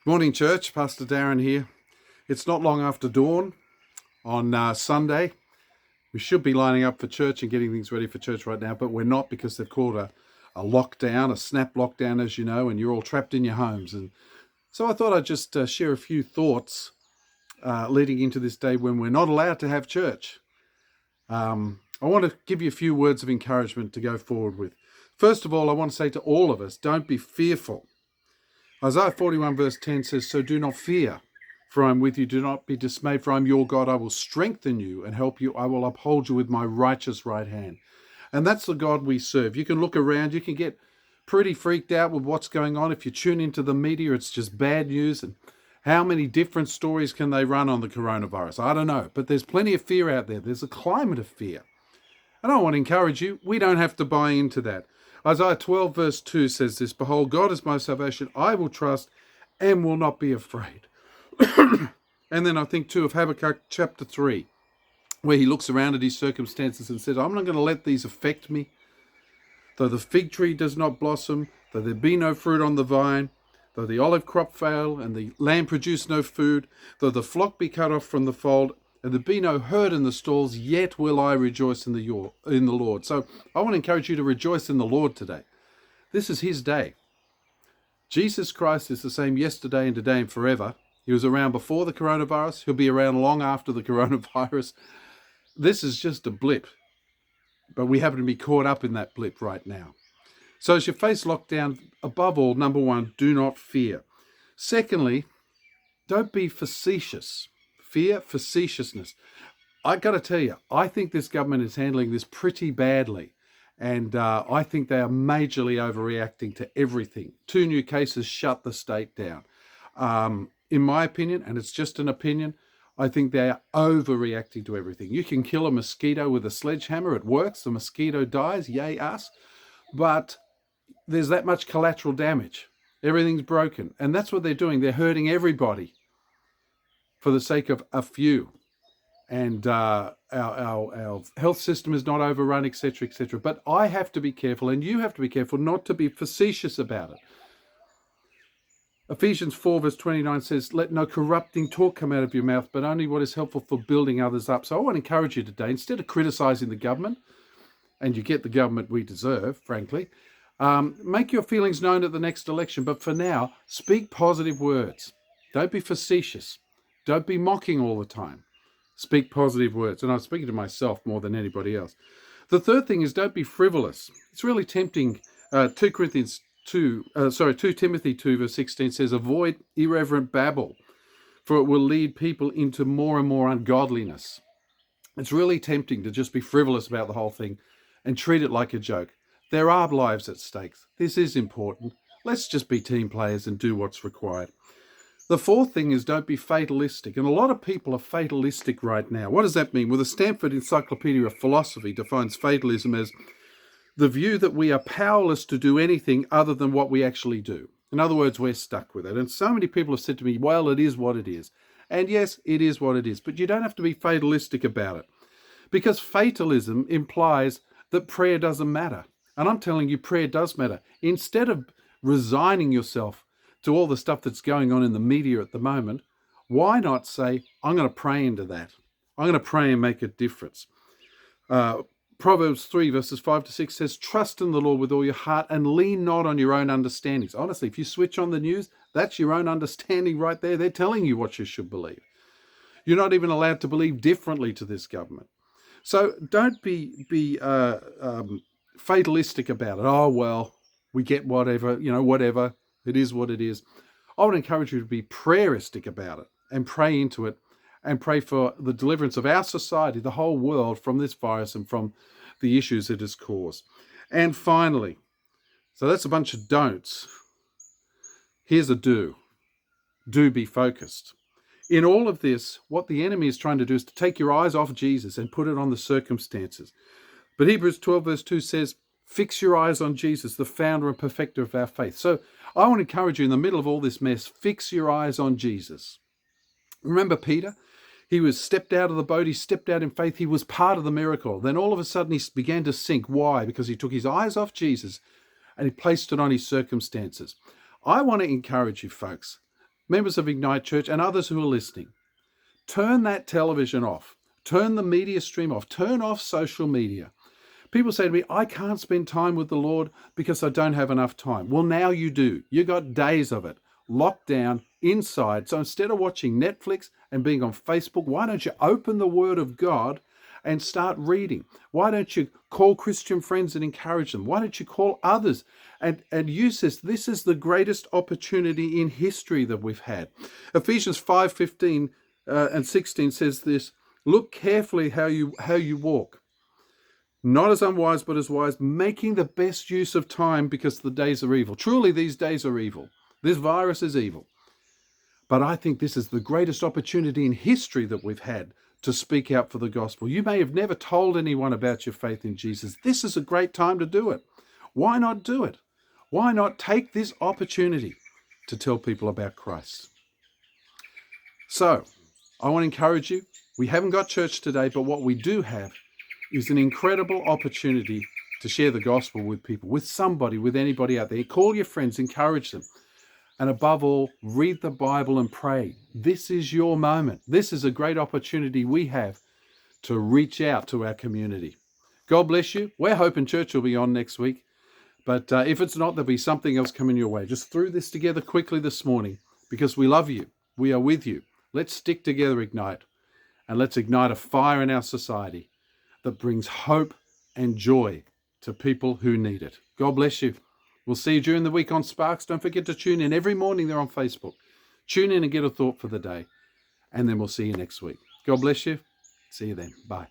Morning, church. Pastor Darin here. It's not long after dawn on Sunday. We should be lining up for church and getting things ready for church right now, but we're not because they've called a lockdown, a snap lockdown, as you know, and you're all trapped in your homes. And so I thought I'd just share a few thoughts leading into this day when we're not allowed to have church. I want to give you a few words of encouragement to go forward with. First of all, I want to say to all of us, don't be fearful. Isaiah 41 verse 10 says, "So do not fear, for I am with you. Do not be dismayed, for I am your God. I will strengthen you and help you. I will uphold you with my righteous right hand." And that's the God we serve. You can look around. You can get pretty freaked out with what's going on. If you tune into the media, it's just bad news. And how many different stories can they run on the coronavirus? I don't know. But there's plenty of fear out there. There's a climate of fear. And I want to encourage you, we don't have to buy into that. Isaiah 12 verse 2 says this, "Behold, God is my salvation. I will trust and will not be afraid." And then I think too of Habakkuk chapter 3, where he looks around at his circumstances and says, "I'm not going to let these affect me. Though the fig tree does not blossom, though there be no fruit on the vine, though the olive crop fail and the lamb produce no food, though the flock be cut off from the fold, and there be no herd in the stalls, yet will I rejoice in the Lord." So I want to encourage you to rejoice in the Lord today. This is his day. Jesus Christ is the same yesterday and today and forever. He was around before the coronavirus. He'll be around long after the coronavirus. This is just a blip, but we happen to be caught up in that blip right now. So as you face lockdown, above all, number one, do not fear. Secondly, don't be facetious. Fear, facetiousness. I got to tell you, I think this government is handling this pretty badly. And I think they are majorly overreacting to everything. 2 new cases shut the state down. In my opinion, and it's just an opinion, I think they are overreacting to everything. You can kill a mosquito with a sledgehammer. It works. The mosquito dies. Yay, us. But there's that much collateral damage. Everything's broken. And that's what they're doing. They're hurting everybody for the sake of a few. And our health system is not overrun, etc., etc. But I have to be careful, and you have to be careful not to be facetious about it. Ephesians 4 verse 29 says, "Let no corrupting talk come out of your mouth, but only what is helpful for building others up." So I want to encourage you today, instead of criticizing the government, and you get the government we deserve, frankly, make your feelings known at the next election. But for now, speak positive words. Don't be facetious. Don't be mocking all the time. Speak positive words. And I'm speaking to myself more than anybody else. The third thing is don't be frivolous. It's really tempting. 2 Timothy 2 verse 16 says, "Avoid irreverent babble, for it will lead people into more and more ungodliness." It's really tempting to just be frivolous about the whole thing and treat it like a joke. There are lives at stake. This is important. Let's just be team players and do what's required. The fourth thing is don't be fatalistic. And a lot of people are fatalistic right now. What does that mean? Well, the Stanford Encyclopedia of Philosophy defines fatalism as the view that we are powerless to do anything other than what we actually do. In other words, we're stuck with it. And so many people have said to me, well, it is what it is. And yes, it is what it is. But you don't have to be fatalistic about it. Because fatalism implies that prayer doesn't matter. And I'm telling you, prayer does matter. Instead of resigning yourself to all the stuff that's going on in the media at the moment, why not say, I'm going to pray into that. I'm going to pray and make a difference. Proverbs 3 verses 5 to 6 says, "Trust in the Lord with all your heart and lean not on your own understandings." Honestly, if you switch on the news, that's your own understanding right there. They're telling you what you should believe. You're not even allowed to believe differently to this government. So don't be fatalistic about it. Oh, well, we get whatever, whatever. It is what it is. I would encourage you to be prayeristic about it and pray into it and pray for the deliverance of our society, the whole world, from this virus and from the issues it has caused. And finally, so that's a bunch of don'ts. Here's a do. Do be focused. In all of this, what the enemy is trying to do is to take your eyes off Jesus and put it on the circumstances. But Hebrews 12 verse 2 says, "Fix your eyes on Jesus, the founder and perfecter of our faith." So I want to encourage you in the middle of all this mess, fix your eyes on Jesus. Remember Peter? He was stepped out of the boat. He stepped out in faith. He was part of the miracle. Then all of a sudden he began to sink. Why? Because he took his eyes off Jesus and he placed it on his circumstances. I want to encourage you folks. members of Ignite Church and others who are listening, turn that television off. Turn the media stream off. Turn off social media. People say to me, I can't spend time with the Lord because I don't have enough time. Well, now you do. You got days of it, locked down inside. So instead of watching Netflix and being on Facebook, why don't you open the Word of God and start reading? Why don't you call Christian friends and encourage them? Why don't you call others and use this? This is the greatest opportunity in history that we've had. Ephesians 5:15 and 16 says this, look carefully how you walk. Not as unwise, but as wise, making the best use of time because the days are evil. Truly, these days are evil. This virus is evil. But I think this is the greatest opportunity in history that we've had to speak out for the gospel. You may have never told anyone about your faith in Jesus. This is a great time to do it. Why not do it? Why not take this opportunity to tell people about Christ? So, I want to encourage you. We haven't got church today, but what we do have is an incredible opportunity to share the gospel with people, with somebody, with anybody out there. Call your friends, encourage them. And above all, read the Bible and pray. This is your moment. This is a great opportunity we have to reach out to our community. God bless you. We're hoping church will be on next week. But if it's not, there'll be something else coming your way. Just threw this together quickly this morning because we love you. We are with you. Let's stick together, Ignite. And let's ignite a fire in our society that brings hope and joy to people who need it. God bless you. We'll see you during the week on Sparks. Don't forget to tune in every morning. They're on Facebook. Tune in and get a thought for the day. And then we'll see you next week. God bless you. See you then. Bye.